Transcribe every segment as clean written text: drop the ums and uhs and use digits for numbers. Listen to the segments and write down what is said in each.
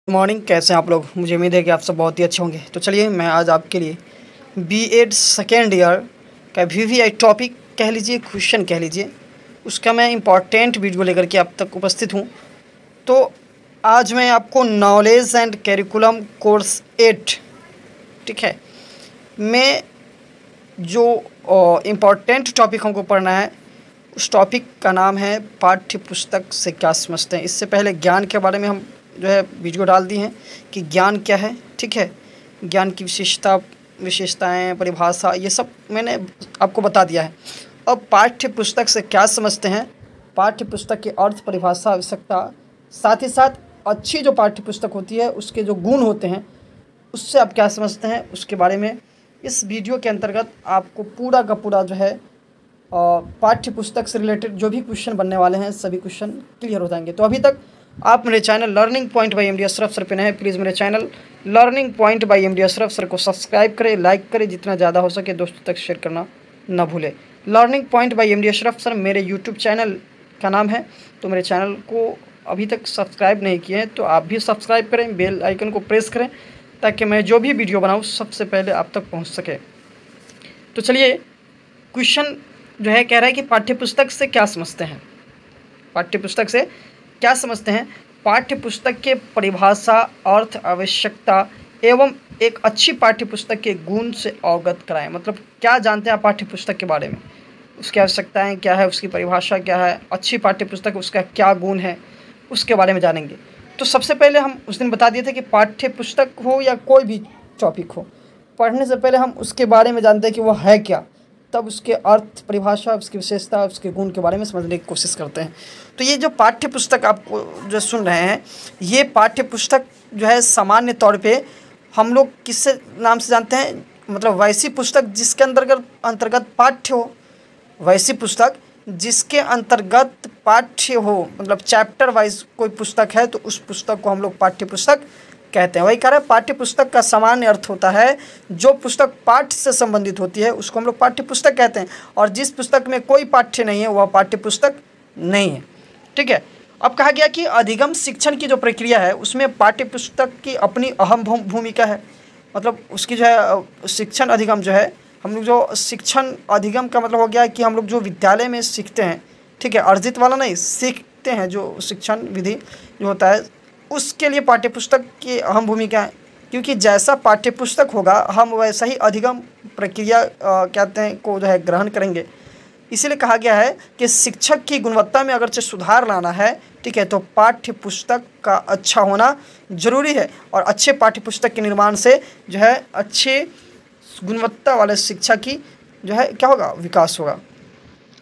Morning, कैसे हैं आप लोग। मुझे उम्मीद है कि आप सब बहुत ही अच्छे होंगे। तो चलिए मैं आज आपके लिए बीएड सेकेंड ईयर का वीवीआई टॉपिक कह लीजिए, क्वेश्चन कह लीजिए, उसका मैं इम्पॉर्टेंट वीडियो लेकर के आप तक उपस्थित हूँ। तो आज मैं आपको नॉलेज एंड करिकुलम कोर्स 8, ठीक है, में जो इम्पॉर्टेंट टॉपिक हमको पढ़ना है उस टॉपिक का नाम है पाठ्य पुस्तक से क्या समझते हैं। इससे पहले ज्ञान के बारे में हम जो है वीडियो डाल दी हैं कि ज्ञान क्या है, ठीक है, ज्ञान की विशेषताएं, परिभाषा, ये सब मैंने आपको बता दिया है। अब पाठ्य पुस्तक से क्या समझते हैं, पाठ्य पुस्तक के अर्थ, परिभाषा, आवश्यकता, साथ ही साथ अच्छी जो पाठ्य पुस्तक होती है उसके जो गुण होते हैं उससे आप क्या समझते हैं, उसके बारे में इस वीडियो के अंतर्गत आपको पूरा का पूरा जो है पाठ्य पुस्तक से रिलेटेड जो भी क्वेश्चन बनने वाले हैं सभी क्वेश्चन क्लियर हो जाएंगे। तो अभी तक आप मेरे channel learning point by MD Ashraf sir पे नए हैं, प्लीज़ मेरे channel learning point by MD Ashraf sir को सब्सक्राइब करें, लाइक करें, जितना ज़्यादा हो सके दोस्तों तक शेयर करना ना भूलें। Learning point by MD Ashraf sir मेरे यूट्यूब चैनल का नाम है। तो मेरे चैनल को अभी तक सब्सक्राइब नहीं किए हैं तो आप भी सब्सक्राइब करें, बेल आइकन को प्रेस करें ताकि मैं जो भी वीडियो बनाऊँ सबसे पहले आप तक पहुँच सके। तो चलिए, क्वेश्चन जो है कह रहा है कि पाठ्यपुस्तक से क्या समझते हैं, पाठ्यपुस्तक से क्या समझते हैं। पाठ्यपुस्तक के परिभाषा, अर्थ, आवश्यकता एवं एक अच्छी पाठ्यपुस्तक के गुण से अवगत कराएं। मतलब क्या जानते हैं आप पाठ्यपुस्तक के बारे में, उसकी आवश्यकताएं क्या है, उसकी परिभाषा क्या है, अच्छी पाठ्यपुस्तक उसका क्या गुण है, उसके बारे में जानेंगे। तो सबसे पहले हम उस दिन बता दिए थे कि पाठ्यपुस्तक हो या कोई भी टॉपिक हो, पढ़ने से पहले हम उसके बारे में जानते हैं कि वो है क्या, तब उसके अर्थ, परिभाषा, उसकी विशेषता, उसके गुण के बारे में समझने की कोशिश करते हैं। तो ये जो पाठ्यपुस्तक आपको जो सुन रहे हैं, ये पाठ्यपुस्तक जो है सामान्य तौर पे हम लोग किससे नाम से जानते हैं, मतलब वैसी पुस्तक जिसके अंतर्गत पाठ्य हो, वैसी पुस्तक जिसके अंतर्गत पाठ्य हो, मतलब चैप्टर वाइज कोई पुस्तक है तो उस पुस्तक को हम लोग पाठ्यपुस्तक कहते हैं। वही कह रहे हैं, पाठ्य पुस्तक का सामान्य अर्थ होता है जो पुस्तक पाठ्य से संबंधित होती है उसको हम लोग पाठ्य पुस्तक कहते हैं, और जिस पुस्तक में कोई पाठ्य नहीं है वह पाठ्य पुस्तक नहीं है, ठीक है। अब कहा गया कि अधिगम शिक्षण की जो प्रक्रिया है उसमें पाठ्य पुस्तक की अपनी अहम भूमिका है। मतलब उसकी जो है शिक्षण अधिगम जो है, हम लोग जो शिक्षण अधिगम का मतलब हो गया कि हम लोग जो विद्यालय में सीखते हैं, ठीक है, अर्जित वाला नहीं, सीखते हैं जो शिक्षण विधि जो होता है उसके लिए पाठ्यपुस्तक की अहम भूमिका है। क्योंकि जैसा पाठ्यपुस्तक होगा हम वैसा ही अधिगम प्रक्रिया कहते हैं को जो है ग्रहण करेंगे। इसीलिए कहा गया है कि शिक्षक की गुणवत्ता में अगरचे सुधार लाना है, ठीक है, तो पाठ्यपुस्तक का अच्छा होना जरूरी है, और अच्छे पाठ्यपुस्तक के निर्माण से जो है अच्छे गुणवत्ता वाले शिक्षा की जो है क्या होगा, विकास होगा।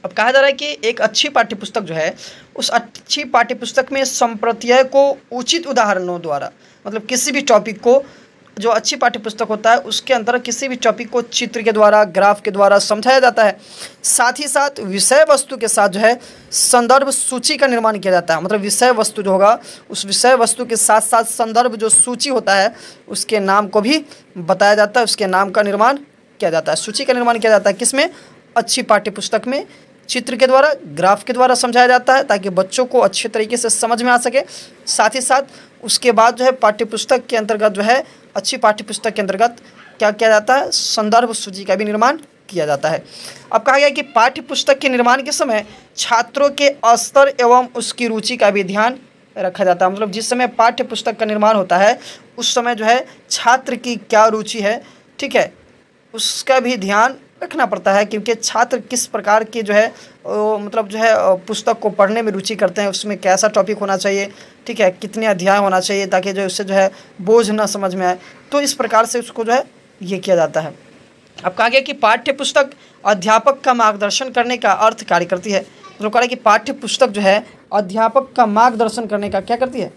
अब कहा जा रहा है कि एक अच्छी पाठ्यपुस्तक जो है उस अच्छी पाठ्यपुस्तक में संप्रत्यय को उचित उदाहरणों द्वारा, मतलब किसी भी टॉपिक को, जो अच्छी पाठ्यपुस्तक होता है उसके अंदर किसी भी टॉपिक को चित्र के द्वारा, ग्राफ के द्वारा समझाया जाता है। साथ ही साथ विषय वस्तु के साथ जो है संदर्भ सूची का निर्माण किया जाता है। मतलब विषय वस्तु जो होगा उस विषय वस्तु के साथ साथ संदर्भ जो सूची होता है उसके नाम को भी बताया जाता है, उसके नाम का निर्माण किया जाता है, सूची का निर्माण किया जाता है। किसमें, अच्छी पाठ्यपुस्तक में चित्र के द्वारा, ग्राफ के द्वारा समझाया जाता है ताकि बच्चों को अच्छे तरीके से समझ में आ सके। साथ ही साथ उसके बाद जो है पाठ्यपुस्तक के अंतर्गत जो है अच्छी पाठ्यपुस्तक के अंतर्गत क्या किया जाता है, संदर्भ सूची का भी निर्माण किया जाता है। अब कहा गया कि पाठ्यपुस्तक के निर्माण के समय छात्रों के स्तर एवं उसकी रुचि का भी ध्यान रखा जाता है। मतलब जिस समय पाठ्यपुस्तक का निर्माण होता है उस समय जो है छात्र की क्या रुचि है, ठीक है, उसका भी ध्यान रखना पड़ता है। क्योंकि छात्र किस प्रकार की जो है मतलब जो है पुस्तक को पढ़ने में रुचि करते हैं, उसमें कैसा टॉपिक होना चाहिए, ठीक है, कितने अध्याय होना चाहिए ताकि जो उससे जो है बोझ ना समझ में आए। तो इस प्रकार से उसको जो है ये किया जाता है। अब कहा गया कि पाठ्यपुस्तक अध्यापक का मार्गदर्शन करने का अर्थ कार्य करती है। मतलब कह रहा है कि पाठ्यपुस्तक जो है अध्यापक का मार्गदर्शन करने का क्या करती है,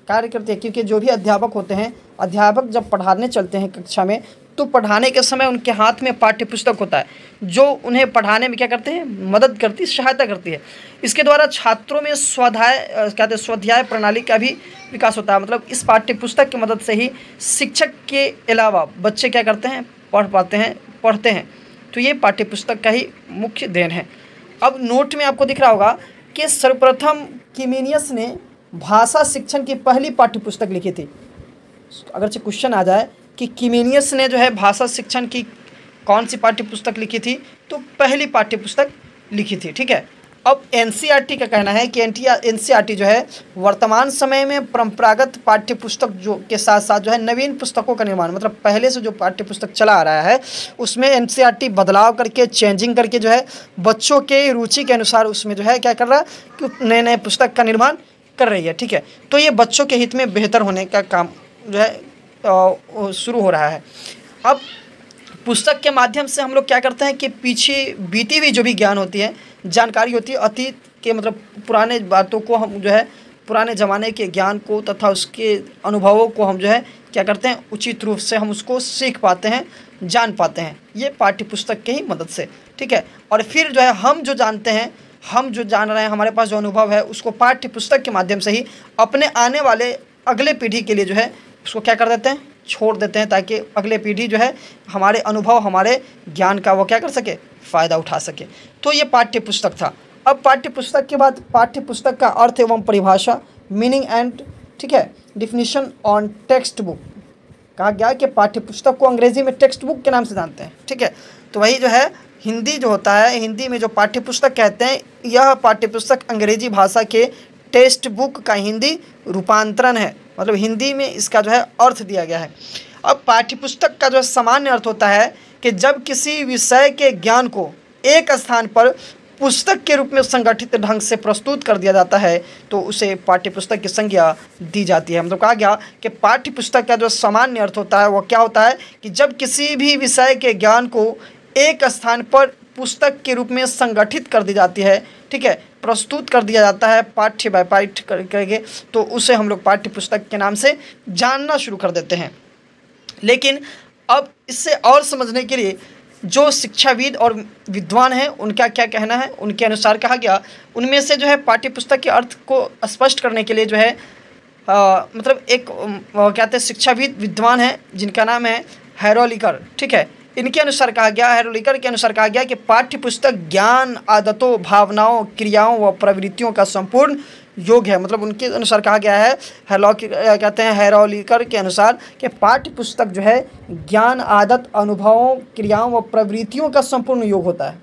कार्य करती है। क्योंकि जो भी अध्यापक होते हैं, अध्यापक जब पढ़ाने चलते हैं कक्षा में तो पढ़ाने के समय उनके हाथ में पाठ्यपुस्तक होता है जो उन्हें पढ़ाने में क्या करते हैं, मदद करती है, सहायता करती है। इसके द्वारा छात्रों में स्वाध्याय प्रणाली का भी विकास होता है। मतलब इस पाठ्यपुस्तक की मदद से ही शिक्षक के अलावा बच्चे क्या करते हैं, पढ़ते हैं। तो ये पाठ्यपुस्तक का ही मुख्य देन है। अब नोट में आपको दिख रहा होगा कि सर्वप्रथम किमेनियस ने भाषा शिक्षण की पहली पाठ्यपुस्तक लिखी थी। अगरचे क्वेश्चन आ जाए कि कीमेनियस ने जो है भाषा शिक्षण की कौन सी पाठ्य पुस्तक लिखी थी, तो पहली पाठ्य पुस्तक लिखी थी। ठीक है, अब एनसीईआरटी का कहना है कि एनसीईआरटी जो है वर्तमान समय में परंपरागत पाठ्य पुस्तक जो के साथ साथ जो है नवीन पुस्तकों का निर्माण, मतलब पहले से जो पाठ्य पुस्तक चला आ रहा है उसमें एनसीईआरटी बदलाव करके चेंजिंग करके जो है बच्चों के रुचि के अनुसार उसमें जो है क्या कर रहा है कि नए नए पुस्तक का निर्माण कर रही है। ठीक है, तो ये बच्चों के हित में बेहतर होने का काम जो है शुरू हो रहा है। अब पुस्तक के माध्यम से हम लोग क्या करते हैं कि पीछे बीती हुई जो भी ज्ञान होती है, जानकारी होती है, अतीत के मतलब पुराने बातों को हम जो है पुराने ज़माने के ज्ञान को तथा उसके अनुभवों को हम जो है क्या करते हैं उचित रूप से हम उसको सीख पाते हैं, जान पाते हैं, ये पाठ्य पुस्तक के ही मदद से। ठीक है, और फिर जो है हम जो जानते हैं, हम जो जान रहे हैं, हमारे पास जो अनुभव है उसको पाठ्य पुस्तक के माध्यम से ही अपने आने वाले अगले पीढ़ी के लिए जो है उसको क्या कर देते हैं, छोड़ देते हैं, ताकि अगले पीढ़ी जो है हमारे अनुभव, हमारे ज्ञान का वो क्या कर सके, फ़ायदा उठा सके। तो ये पाठ्य पुस्तक था। अब पाठ्य पुस्तक के बाद पाठ्य पुस्तक का अर्थ एवं परिभाषा, मीनिंग एंड ठीक है डिफिनीशन ऑन टेक्स्ट बुक। कहा गया कि पाठ्य पुस्तक को अंग्रेजी में टेक्स्ट बुक के नाम से जानते हैं। ठीक है, तो वही जो है हिंदी जो होता है, हिंदी में जो पाठ्य पुस्तक कहते हैं, यह पाठ्य पुस्तक अंग्रेजी भाषा के टेक्स्ट बुक का हिंदी रूपांतरण है, मतलब हिंदी में इसका जो है अर्थ दिया गया है। अब पाठ्यपुस्तक का जो सामान्य अर्थ होता है कि जब किसी विषय के ज्ञान को एक स्थान पर पुस्तक के रूप में संगठित ढंग से प्रस्तुत कर दिया जाता है तो उसे पाठ्यपुस्तक की संज्ञा दी जाती है। मतलब कहा गया कि पाठ्यपुस्तक का जो सामान्य अर्थ होता है वो क्या होता है कि जब किसी भी विषय के ज्ञान को एक स्थान पर पुस्तक के रूप में संगठित कर दी जाती है, ठीक है, प्रस्तुत कर दिया जाता है पाठ्य बाय पाठ्य करके, तो उसे हम लोग पाठ्य पुस्तक के नाम से जानना शुरू कर देते हैं। लेकिन अब इससे और समझने के लिए जो शिक्षाविद और विद्वान हैं उनका क्या कहना है, उनके अनुसार कहा गया, उनमें से जो है पाठ्य पुस्तक के अर्थ को स्पष्ट करने के लिए जो है मतलब एक कहते हैं शिक्षाविद विद्वान है जिनका नाम है हेरोलिकर। ठीक है, इनके अनुसार कहा गया, हेरोलिकर के अनुसार कहा गया कि पाठ्य पुस्तक ज्ञान, आदतों, भावनाओं, क्रियाओं व प्रवृत्तियों का संपूर्ण योग है। मतलब उनके अनुसार कहा गया है, कहते हैं हेरोलिकर के अनुसार कि पाठ्य पुस्तक जो है ज्ञान, आदत, अनुभवों, क्रियाओं व प्रवृत्तियों का संपूर्ण योग होता है।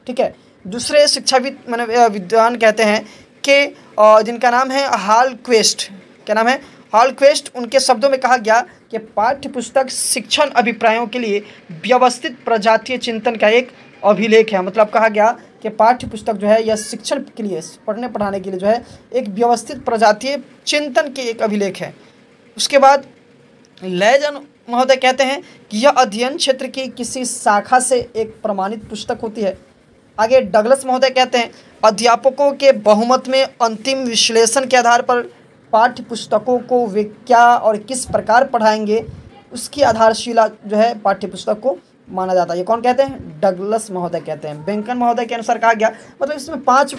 ठीक है, दूसरे शिक्षाविद मैंने विद्वान कहते हैं कि जिनका नाम है हॉलक्वेस्ट, क्या नाम है, हॉलक्वेस्ट, उनके शब्दों में कहा गया कि पाठ्य पुस्तक शिक्षण अभिप्रायों के लिए व्यवस्थित प्रजातीय चिंतन का एक अभिलेख है। मतलब कहा गया कि पाठ्य पुस्तक जो है यह शिक्षण के लिए, पढ़ने पढ़ाने के लिए जो है एक व्यवस्थित प्रजातीय चिंतन के एक अभिलेख है। उसके बाद लेजन महोदय कहते हैं कि यह अध्ययन क्षेत्र की किसी शाखा से एक प्रमाणित पुस्तक होती है। आगे डगलस महोदय कहते हैं अध्यापकों के बहुमत में अंतिम विश्लेषण के आधार पर पाठ्य पुस्तकों को वे क्या और किस प्रकार पढ़ाएंगे उसकी आधारशिला जो है पाठ्य पुस्तक को माना जाता है। ये कौन कहते हैं, डगलस महोदय कहते हैं। बेंकन महोदय के अनुसार कहा गया, मतलब इसमें 5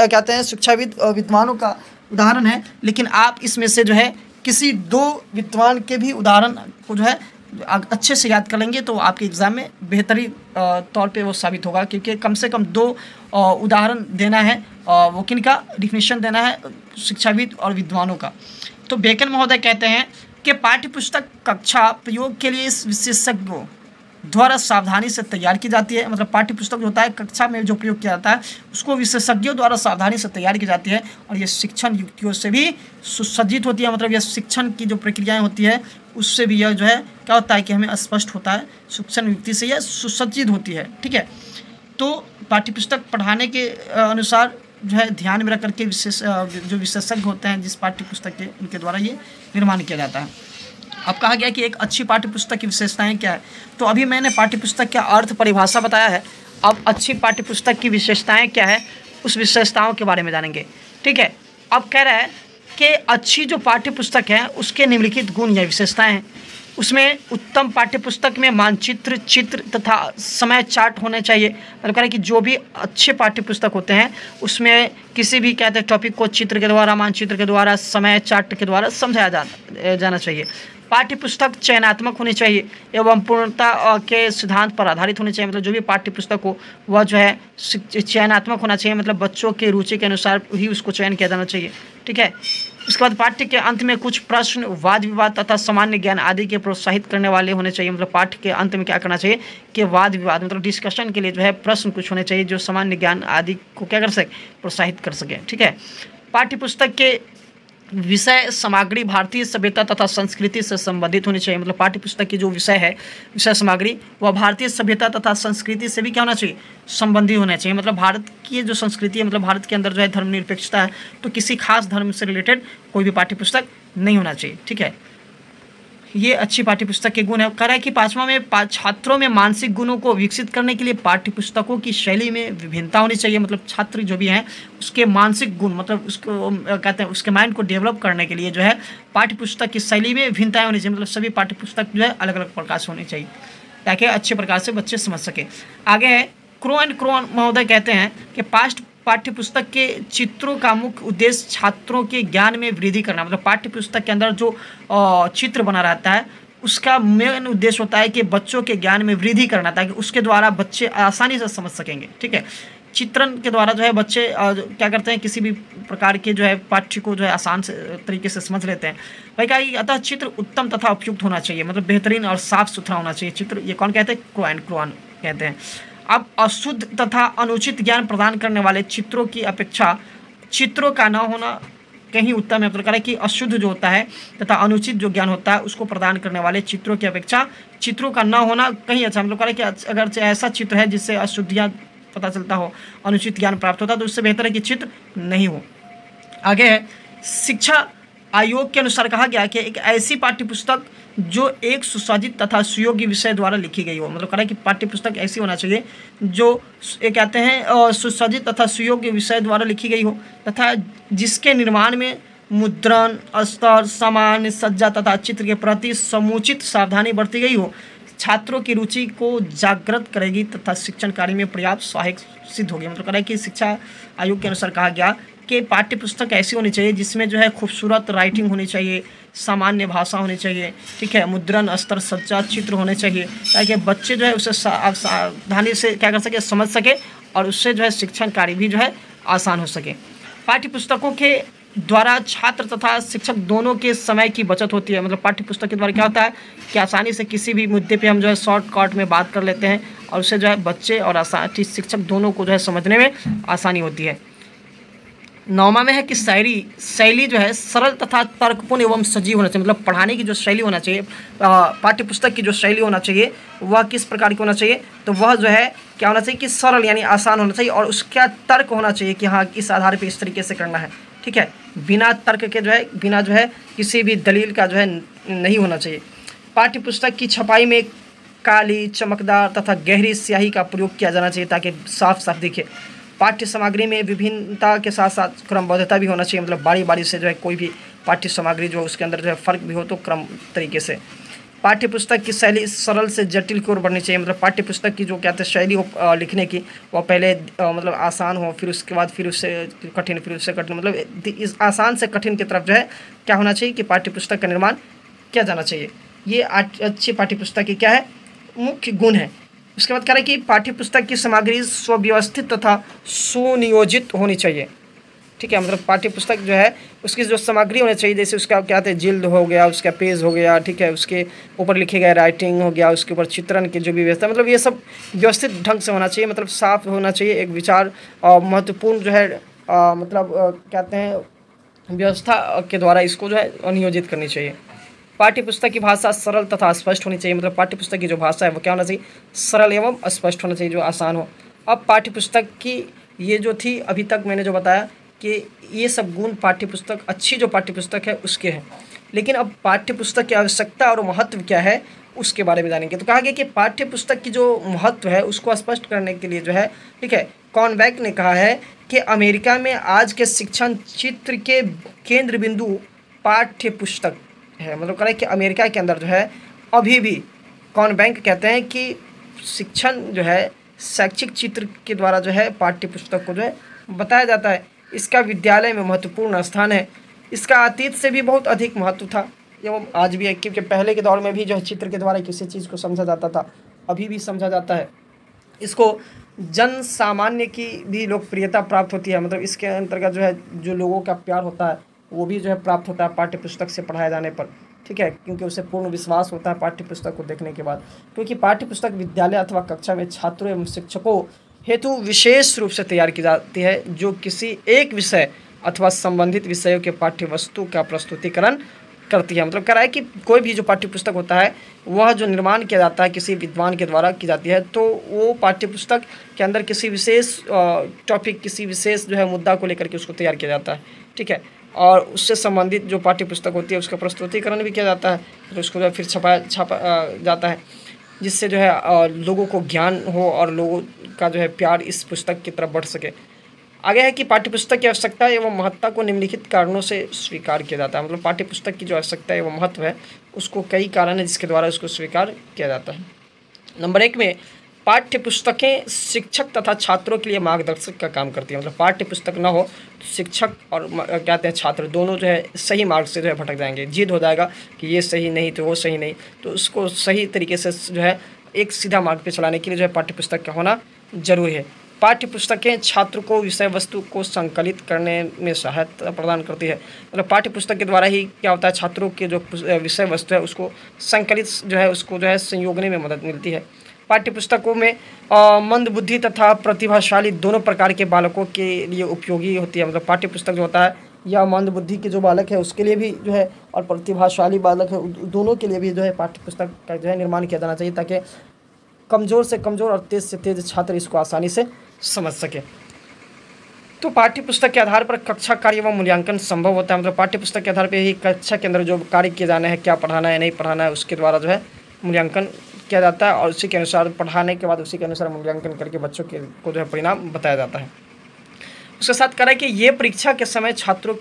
कहते हैं शिक्षाविद विद्वानों का उदाहरण है, लेकिन आप इसमें से जो है किसी 2 विद्वान के भी उदाहरण को जो है अच्छे से याद कर लेंगे तो आपके एग्ज़ाम में बेहतरीन तौर पे वो साबित होगा, क्योंकि कम से कम 2 उदाहरण देना है, वो किनका डिफिनीशन देना है, शिक्षाविद और विद्वानों का। तो बेकन महोदय कहते हैं कि पाठ्यपुस्तक कक्षा प्रयोग के लिए इस विशेषज्ञों द्वारा सावधानी से तैयार की जाती है। मतलब पाठ्यपुस्तक जो होता है कक्षा में जो प्रयोग किया जाता है उसको विशेषज्ञों द्वारा सावधानी से तैयार की जाती है और ये शिक्षण युक्तियों से भी सुसज्जित होती है। मतलब यह शिक्षण की जो प्रक्रियाएं होती है उससे भी यह जो है क्या होता है कि हमें स्पष्ट होता है, शिक्षण युक्ति से यह सुसज्जित होती है। ठीक है, तो पाठ्यपुस्तक पढ़ाने के अनुसार जो है ध्यान में रख करके जो विशेषज्ञ होते हैं जिस पाठ्यपुस्तक के, उनके द्वारा ये निर्माण किया जाता है। अब कहा गया कि एक अच्छी पाठ्यपुस्तक की विशेषताएं क्या है, तो अभी मैंने पाठ्यपुस्तक का अर्थ परिभाषा बताया है। अब अच्छी पाठ्यपुस्तक की विशेषताएं क्या है उस विशेषताओं के बारे में जानेंगे। ठीक है, अब कह रहा है कि अच्छी जो पाठ्यपुस्तक है उसके निम्नलिखित गुण या विशेषताएं हैं। उसमें उत्तम पाठ्यपुस्तक में मानचित्र, चित्र तथा समय चार्ट होने चाहिए। मतलब कह रहे हैं कि जो भी अच्छे पाठ्यपुस्तक होते हैं उसमें किसी भी कहते हैं टॉपिक को चित्र के द्वारा, मानचित्र के द्वारा, समय चार्ट के द्वारा समझाया जाना चाहिए। पाठ्यपुस्तक चयनात्मक होनी चाहिए एवं पूर्णता के सिद्धांत पर आधारित होनी चाहिए। मतलब जो भी पाठ्यपुस्तक हो वह जो है चयनात्मक होना चाहिए, मतलब बच्चों के रुचि के अनुसार ही उसको चयन किया जाना चाहिए। ठीक है, उसके बाद पाठ्य के अंत में कुछ प्रश्न, वाद विवाद तथा सामान्य ज्ञान आदि के प्रोत्साहित करने वाले होने चाहिए। मतलब पाठ्य के अंत में क्या करना चाहिए कि वाद विवाद मतलब डिस्कशन के लिए जो है प्रश्न कुछ होने चाहिए जो सामान्य ज्ञान आदि को क्या कर सके, प्रोत्साहित कर सके। ठीक है। पाठ्य पुस्तक के विषय सामग्री भारतीय सभ्यता तथा संस्कृति से संबंधित होनी चाहिए। मतलब पाठ्य पुस्तक की जो विषय है, विषय सामग्री, वह भारतीय सभ्यता तथा संस्कृति से भी क्या होना चाहिए, संबंधित होना चाहिए। मतलब भारत की जो संस्कृति है, मतलब भारत के अंदर जो है धर्मनिरपेक्षता है, तो किसी खास धर्म से रिलेटेड कोई भी पाठ्य पुस्तक नहीं होना चाहिए। ठीक है, ये अच्छी पाठ्य पुस्तक के गुण है। कह रहा है कि 5वां में छात्रों में मानसिक गुणों को विकसित करने के लिए पाठ्य पुस्तकों की शैली में विभिन्नता होनी चाहिए। मतलब छात्र जो भी हैं उसके मानसिक गुण, मतलब उसको कहते हैं उसके माइंड को डेवलप करने के लिए जो है पाठ्य पुस्तक की शैली में विभिन्नताएं होनी चाहिए। मतलब सभी पाठ्य पुस्तक जो है अलग अलग प्रकार से होनी चाहिए ताकि अच्छे प्रकार से बच्चे समझ सकें। आगे है क्रो एंड क्रो महोदय कहते हैं कि पाठ्य पुस्तक के चित्रों का मुख्य उद्देश्य छात्रों के ज्ञान में वृद्धि करना। मतलब पाठ्य पुस्तक के अंदर जो चित्र बना रहता है उसका मेन उद्देश्य होता है कि बच्चों के ज्ञान में वृद्धि करना, ताकि उसके द्वारा बच्चे आसानी से समझ सकेंगे। ठीक है, चित्रण के द्वारा जो है बच्चे क्या करते हैं, किसी भी प्रकार के जो है पाठ्य को जो है आसान से तरीके से समझ लेते हैं। भाई क्या, अतः चित्र उत्तम तथा उपयुक्त होना चाहिए, मतलब बेहतरीन और साफ सुथरा होना चाहिए चित्र। ये कौन कहते हैं, क्रो एंड क्रोन कहते हैं। अब अशुद्ध तथा अनुचित ज्ञान प्रदान करने वाले चित्रों की अपेक्षा चित्रों का न होना कहीं उत्तम है। प्रकार है कि अशुद्ध जो होता है तथा अनुचित जो ज्ञान होता है उसको प्रदान करने वाले चित्रों की अपेक्षा चित्रों का न होना कहीं अच्छा। मतलब कि अगर ऐसा चित्र है जिससे अशुद्धियाँ पता चलता हो, अनुचित ज्ञान प्राप्त होता है, तो उससे बेहतर है कि चित्र नहीं हो। आगे है शिक्षा आयोग के अनुसार कहा गया कि एक ऐसी पाठ्य पुस्तक जो एक सुसज्जित तथा सुयोग्य विषय द्वारा लिखी गई हो। मतलब कह रहा है कि पाठ्य पुस्तक ऐसी होना चाहिए जो ये कहते हैं सुसज्जित तथा सुयोग्य विषय द्वारा लिखी गई हो तथा जिसके निर्माण में मुद्रण, स्तर, सामान्य सज्जा तथा चित्र के प्रति समुचित सावधानी बरती गई हो, छात्रों की रुचि को जागृत करेगी तथा शिक्षण कार्य में पर्याप्त सहायक सिद्ध होगी। मतलब कह रहा है कि शिक्षा आयोग के अनुसार कहा गया कि पाठ्य पुस्तक ऐसी होनी चाहिए जिसमें जो है खूबसूरत राइटिंग होनी चाहिए, सामान्य भाषा होनी चाहिए। ठीक है, मुद्रण, स्तर, सज्जा, चित्र होने चाहिए ताकि बच्चे जो है उसे सावधानी से क्या कर सके, समझ सके और उससे जो है शिक्षण कार्य भी जो है आसान हो सके। पाठ्य पुस्तकों के द्वारा छात्र तथा शिक्षक दोनों के समय की बचत होती है। मतलब पाठ्य पुस्तक के द्वारा क्या होता है कि आसानी से किसी भी मुद्दे पे हम जो है शॉर्टकट में बात कर लेते हैं और उससे जो है बच्चे और शिक्षक दोनों को जो है समझने में आसानी होती है। 9वां में है कि शैली जो है सरल तथा तर्कपूर्ण एवं सजीव होना चाहिए। मतलब पढ़ाने की जो शैली होना चाहिए, पाठ्य पुस्तक की जो शैली होना चाहिए वह किस प्रकार की होना चाहिए, तो वह जो है क्या होना चाहिए कि सरल यानी आसान होना चाहिए और उसका तर्क होना चाहिए कि हाँ इस आधार पे इस तरीके से करना है। ठीक है, बिना तर्क के जो है, बिना जो है किसी भी दलील का जो है नहीं होना चाहिए। पाठ्य पुस्तक की छपाई में काली, चमकदार तथा गहरी स्याही का प्रयोग किया जाना चाहिए ताकि साफ साफ दिखे। पाठ्य सामग्री में विभिन्नता के साथ साथ क्रमबद्धता भी होना चाहिए। मतलब बारी बारी से जो है कोई भी पाठ्य सामग्री जो उसके अंदर जो है फर्क भी हो तो क्रम तरीके से। पाठ्य पुस्तक की शैली सरल से जटिल की ओर बढ़नी चाहिए। मतलब पाठ्य पुस्तक की जो कहते हैं शैली हो लिखने की, वह पहले मतलब आसान हो, फिर उसके बाद फिर उससे कठिन, फिर उससे कठिन, मतलब इस आसान से कठिन की तरफ जो है क्या होना चाहिए कि पाठ्य पुस्तक का निर्माण किया जाना चाहिए। ये अच्छी पाठ्य पुस्तक की क्या है, मुख्य गुण है। उसके बाद कह रहे हैं कि पाठ्य पुस्तक की सामग्री सुव्यवस्थित तथा सुनियोजित होनी चाहिए। ठीक है, मतलब पाठ्य पुस्तक जो है उसकी जो सामग्री होनी चाहिए, जैसे उसका क्या कहते हैं जिल्द हो गया, उसका पेज हो गया, ठीक है, उसके ऊपर लिखे गए राइटिंग हो गया, उसके ऊपर चित्रण की जो भी व्यवस्था, मतलब ये सब व्यवस्थित ढंग से होना चाहिए। मतलब साफ होना चाहिए, एक विचार महत्वपूर्ण जो है मतलब कहते हैं व्यवस्था के द्वारा इसको जो है नियोजित करनी चाहिए। पाठ्य पुस्तक की भाषा सरल तथा स्पष्ट होनी चाहिए। मतलब पाठ्य पुस्तक की जो भाषा है वो क्या होना चाहिए, सरल एवं स्पष्ट होना चाहिए, जो आसान हो। अब पाठ्य पुस्तक की ये जो थी अभी तक मैंने जो बताया कि ये सब गुण पाठ्य पुस्तक, अच्छी जो पाठ्य पुस्तक है उसके हैं। लेकिन अब पाठ्य पुस्तक की आवश्यकता और महत्व क्या है उसके बारे में जानेंगे। तो कहा गया कि पाठ्य पुस्तक की जो महत्व है उसको स्पष्ट करने के लिए जो है, ठीक है, कॉनबैक ने कहा है कि अमेरिका में आज के शिक्षण चित्र के केंद्र बिंदु पाठ्य पुस्तक है। मतलब कह रहे हैं कि अमेरिका के अंदर जो है अभी भी कॉनबैक कहते हैं कि शिक्षण जो है शैक्षिक चित्र के द्वारा जो है पाठ्य पुस्तक को जो है बताया जाता है। इसका विद्यालय में महत्वपूर्ण स्थान है। इसका अतीत से भी बहुत अधिक महत्व था एवं आज भी है, क्योंकि पहले के दौर में भी जो है चित्र के द्वारा किसी चीज़ को समझा जाता था, अभी भी समझा जाता है। इसको जन सामान्य की भी लोकप्रियता प्राप्त होती है। मतलब इसके अंतर्गत जो है जो लोगों का प्यार होता है वो भी जो है प्राप्त होता है पाठ्य पुस्तक से पढ़ाए जाने पर, ठीक है, क्योंकि उसे पूर्ण विश्वास होता है पाठ्य पुस्तक को देखने के बाद। क्योंकि पाठ्य पुस्तक विद्यालय अथवा कक्षा में छात्रों एवं शिक्षकों हेतु विशेष रूप से तैयार की जाती है, जो किसी एक विषय अथवा संबंधित विषयों के पाठ्य वस्तु का प्रस्तुतिकरण करती है। मतलब कह रहा है कि कोई भी जो पाठ्य पुस्तक होता है वह जो निर्माण किया जाता है किसी विद्वान के द्वारा की जाती है, तो वो पाठ्य पुस्तक के अंदर किसी विशेष टॉपिक, किसी विशेष जो है मुद्दा को लेकर के उसको तैयार किया जाता है, ठीक है, और उससे संबंधित जो पाठ्य पुस्तक होती है उसका प्रस्तुतिकरण भी किया जाता है, तो उसको जो है फिर छापा जाता है, जिससे जो है लोगों को ज्ञान हो और लोगों का जो है प्यार इस पुस्तक की तरफ बढ़ सके। आगे है कि पाठ्यपुस्तक की आवश्यकता एवं महत्ता को निम्नलिखित कारणों से स्वीकार किया जाता है। मतलब पाठ्यपुस्तक की जो आवश्यकता एवं महत्व है उसको कई कारण है जिसके द्वारा उसको स्वीकार किया जाता है। नंबर 1 में पाठ्यपुस्तकें शिक्षक तथा छात्रों के लिए मार्गदर्शक का काम करती है। मतलब पाठ्यपुस्तक न हो तो शिक्षक और कहते हैं छात्र दोनों जो है सही मार्ग से जो है भटक जाएंगे, जिद हो जाएगा कि ये सही नहीं तो वो सही नहीं, तो उसको सही तरीके से जो है एक सीधा मार्ग पे चलाने के लिए जो है पाठ्यपुस्तक का होना जरूरी है। पाठ्यपुस्तकें छात्र को विषय वस्तु को संकलित करने में सहायता प्रदान करती है। मतलब पाठ्यपुस्तक के द्वारा ही क्या होता है, छात्रों के जो विषय वस्तु है उसको संकलित जो है उसको जो है संयोजने में मदद मिलती है। पाठ्यपुस्तकों में मंदबुद्धि तथा प्रतिभाशाली दोनों प्रकार के बालकों के लिए उपयोगी होती है। मतलब पाठ्यपुस्तक जो होता है या मंदबुद्धि के जो बालक है उसके लिए भी जो है और प्रतिभाशाली बालक है दोनों के लिए भी जो है पाठ्यपुस्तक का जो है निर्माण किया जाना चाहिए, ताकि कमज़ोर से कमज़ोर और तेज़ से तेज़ छात्र इसको आसानी से समझ सके। तो पाठ्यपुस्तक के आधार पर कक्षा कार्य व मूल्यांकन संभव होता है। मतलब पाठ्यपुस्तक के आधार पर ही कक्षा के अंदर जो कार्य किए जाने हैं, क्या पढ़ाना है नहीं पढ़ाना है, उसके द्वारा जो है मूल्यांकन किया जाता है और उसी के अनुसार पढ़ाने के बाद उसी के अनुसार मूल्यांकन करके बच्चों को जो है परिणाम बताया जाता है। उसके साथ कह रहा है कि ये परीक्षा के समय छात्रों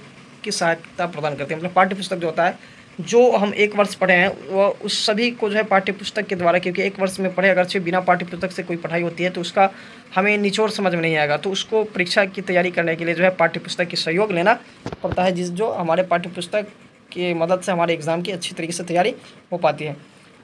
की सहायता प्रदान करती है। मतलब पाठ्यपुस्तक जो होता है जो हम 1 वर्ष पढ़े हैं वह उस सभी को जो है पाठ्यपुस्तक के द्वारा, क्योंकि 1 वर्ष में पढ़े अगर से बिना पाठ्यपुस्तक से कोई पढ़ाई होती है तो उसका हमें निचोड़ समझ में नहीं आएगा, तो उसको परीक्षा की तैयारी करने के लिए जो है पाठ्यपुस्तक की सहयोग लेना पड़ता है, जो हमारे पाठ्यपुस्तक की मदद से हमारे एग्ज़ाम की अच्छी तरीके से तैयारी हो पाती है।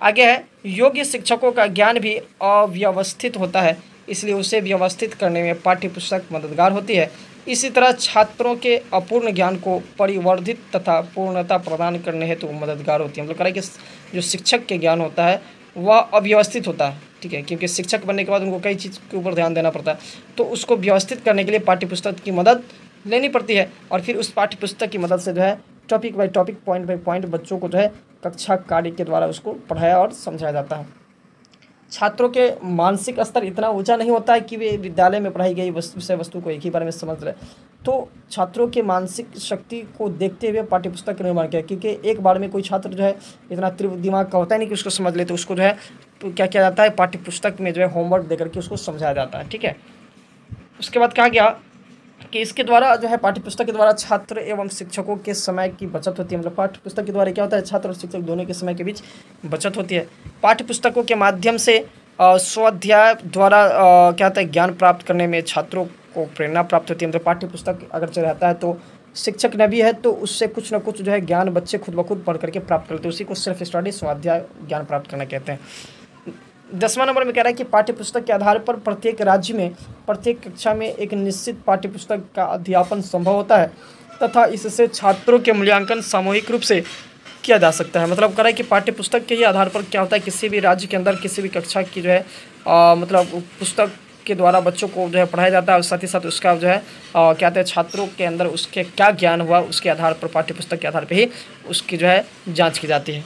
आगे है योग्य शिक्षकों का ज्ञान भी अव्यवस्थित होता है, इसलिए उसे व्यवस्थित करने में पाठ्यपुस्तक मददगार होती है। इसी तरह छात्रों के अपूर्ण ज्ञान को परिवर्धित तथा पूर्णता प्रदान करने हेतु मददगार होती है। मतलब कह रहा है कि जो शिक्षक के ज्ञान होता है वह अव्यवस्थित होता है, ठीक है, क्योंकि शिक्षक बनने के बाद उनको कई चीज़ के ऊपर ध्यान देना पड़ता है, तो उसको व्यवस्थित करने के लिए पाठ्यपुस्तक की मदद लेनी पड़ती है और फिर उस पाठ्यपुस्तक की मदद से जो है topic by topic, point by point बच्चों को जो है कक्षा कार्य के द्वारा उसको पढ़ाया और समझाया जाता है। छात्रों के मानसिक स्तर इतना ऊंचा नहीं होता है कि वे विद्यालय में पढ़ाई गई विषय वस्तु को एक ही बार में समझ रहे, तो छात्रों के मानसिक शक्ति को देखते हुए पाठ्यपुस्तक का निर्माण किया, क्योंकि एक बार में कोई छात्र जो है इतना तीव्र दिमाग का होता है नहीं कि उसको समझ ले, तो उसको जो है तो क्या किया जाता है पाठ्यपुस्तक में जो है होमवर्क देकर के उसको समझाया जाता है, ठीक है। उसके बाद कहा गया कि इसके द्वारा जो है पाठ्यपुस्तक के द्वारा छात्र एवं शिक्षकों के समय की बचत होती है। मतलब पाठ्यपुस्तक के द्वारा क्या होता है, छात्र और शिक्षक दोनों के समय के बीच बचत होती है। पाठ्यपुस्तकों के माध्यम से स्वाध्याय द्वारा क्या होता है ज्ञान प्राप्त करने में छात्रों को प्रेरणा प्राप्त होती है। मतलब पाठ्यपुस्तक अगर चल रहता है तो शिक्षक ने भी है तो उससे कुछ ना कुछ जो है ज्ञान बच्चे खुद ब खुद पढ़ करके प्राप्त करते हैं, उसी को सेल्फ स्टडी स्वाध्याय ज्ञान प्राप्त करना कहते हैं। 10वां नंबर में कह रहा है कि पाठ्यपुस्तक के आधार पर प्रत्येक राज्य में प्रत्येक कक्षा में एक निश्चित पाठ्यपुस्तक का अध्यापन संभव होता है तथा इससे छात्रों के मूल्यांकन सामूहिक रूप से किया जा सकता है। मतलब कह रहा है कि पाठ्यपुस्तक के ही आधार पर क्या होता है किसी भी राज्य के अंदर किसी भी कक्षा की जो है मतलब पुस्तक के द्वारा बच्चों को जो है पढ़ाया जाता है और साथ ही साथ उसका जो है क्या कहते हैं छात्रों के अंदर उसके क्या ज्ञान हुआ उसके आधार पर पाठ्यपुस्तक के आधार पर ही उसकी जो है जाँच की जाती है।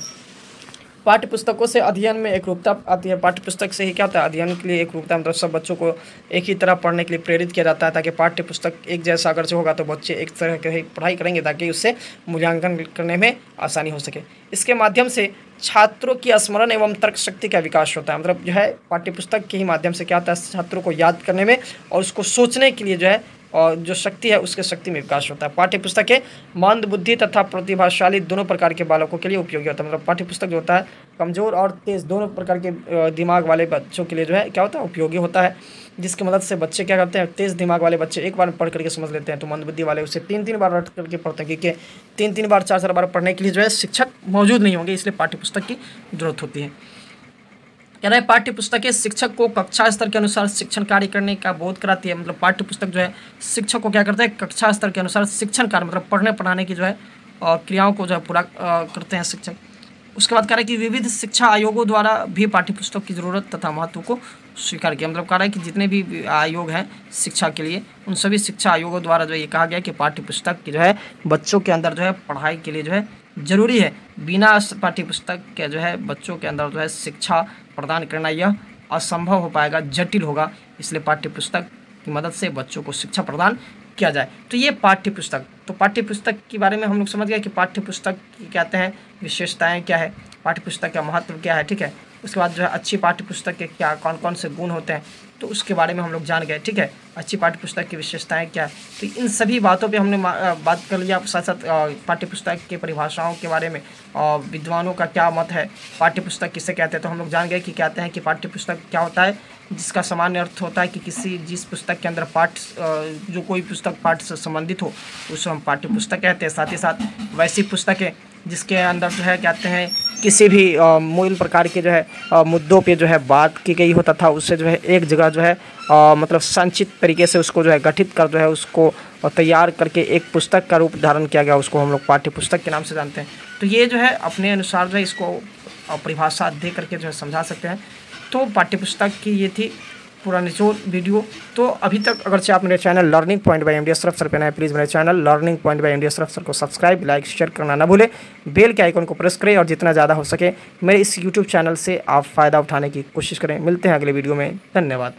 पाठ्यपुस्तकों से अध्ययन में एकरूपता आती है। पाठ्यपुस्तक से ही क्या होता है अध्ययन के लिए एकरूपता, मतलब सब बच्चों को एक ही तरह पढ़ने के लिए प्रेरित किया जाता है ताकि पाठ्यपुस्तक एक जैसा अगर से होगा तो बच्चे एक तरह की पढ़ाई करेंगे ताकि उससे मूल्यांकन करने में आसानी हो सके। इसके माध्यम से छात्रों की स्मरण एवं तर्क शक्ति का विकास होता है। मतलब जो है पाठ्यपुस्तक के ही माध्यम से क्या होता है छात्रों को याद करने में और उसको सोचने के लिए जो है और जो शक्ति है उसके शक्ति में विकास होता है। पाठ्यपुस्तकें मंद बुद्धि तथा प्रतिभाशाली दोनों प्रकार के बालकों के लिए उपयोगी होता है। मतलब पाठ्यपुस्तक जो होता है कमज़ोर और तेज़ दोनों प्रकार के दिमाग वाले बच्चों के लिए जो है क्या होता है उपयोगी होता है, जिसकी मदद से बच्चे क्या करते हैं तेज़ दिमाग वाले बच्चे एक बार पढ़ करके समझ लेते हैं, तो मंद बुद्धि वाले उसे 3-3 बार रट करके पढ़ते हैं, क्योंकि 3-3 बार 4-4 बार पढ़ने के लिए जो है शिक्षक मौजूद नहीं होंगे, इसलिए पाठ्यपुस्तक की जरूरत होती है। कह रहे हैं पाठ्यपुस्तकें शिक्षक को कक्षा स्तर के अनुसार शिक्षण कार्य करने का बोध कराती है। मतलब पाठ्यपुस्तक जो है शिक्षक को क्या करता है कक्षा स्तर के अनुसार शिक्षण कार्य मतलब पढ़ने पढ़ाने की जो है क्रियाओं को जो है पूरा करते हैं शिक्षक। उसके बाद कह रहा है कि विविध शिक्षा आयोगों द्वारा भी पाठ्यपुस्तक की ज़रूरत तथा महत्व को स्वीकार किया। मतलब कह रहा है कि जितने भी आयोग हैं शिक्षा के लिए, उन सभी शिक्षा आयोगों द्वारा जो ये कहा गया कि पाठ्यपुस्तक की जो है बच्चों के अंदर जो है पढ़ाई के लिए जो है ज़रूरी है। बिना पाठ्यपुस्तक के जो है बच्चों के अंदर जो है शिक्षा प्रदान करना यह असंभव हो पाएगा, जटिल होगा। इसलिए पाठ्यपुस्तक की मदद से बच्चों को शिक्षा प्रदान किया जाए। तो ये पाठ्यपुस्तक, तो पाठ्यपुस्तक के बारे में हम लोग समझ गए कि पाठ्यपुस्तक की कहते हैं विशेषताएं क्या है, पाठ्यपुस्तक का महत्व क्या है, ठीक है। उसके बाद जो है अच्छी पाठ्यपुस्तक के क्या कौन कौन से गुण होते हैं, तो उसके बारे में हम लोग जान गए, ठीक है। अच्छी पाठ्यपुस्तक की विशेषताएं क्या है, तो इन सभी बातों पे हमने बात कर लिया। साथ साथ पाठ्यपुस्तक के परिभाषाओं के बारे में विद्वानों का क्या मत है, पाठ्यपुस्तक किसे कहते हैं, तो हम लोग जान गए कि कहते हैं कि पाठ्यपुस्तक क्या होता है, जिसका सामान्य अर्थ होता है कि जिस पुस्तक के अंदर पाठ जो कोई पुस्तक पाठ से संबंधित हो उसे हम पाठ्यपुस्तक कहते हैं। साथ ही साथ वैसी पुस्तकें जिसके अंदर जो है कहते हैं किसी भी मूल प्रकार के जो है मुद्दों पे जो है बात की गई हो तथा उससे जो है एक जगह जो है मतलब संचित तरीके से उसको जो है गठित कर जो है उसको तैयार करके एक पुस्तक का रूप धारण किया गया, उसको हम लोग पाठ्यपुस्तक के नाम से जानते हैं। तो ये जो है अपने अनुसार जो है इसको परिभाषा दे करके जो है समझा सकते हैं। तो पाठ्यपुस्तक की ये थी पूरा निचोड़ वीडियो। तो अभी तक अगर से आप मेरे channel learning point by MD Ashraf sir पे नए, प्लीज़ मेरे channel learning point by MD Ashraf sir को सब्सक्राइब, लाइक, शेयर करना ना भूलें। बेल के आइकन को प्रेस करें और जितना ज़्यादा हो सके मेरे इस यूट्यूब चैनल से आप फ़ायदा उठाने की कोशिश करें। मिलते हैं अगले वीडियो में, धन्यवाद।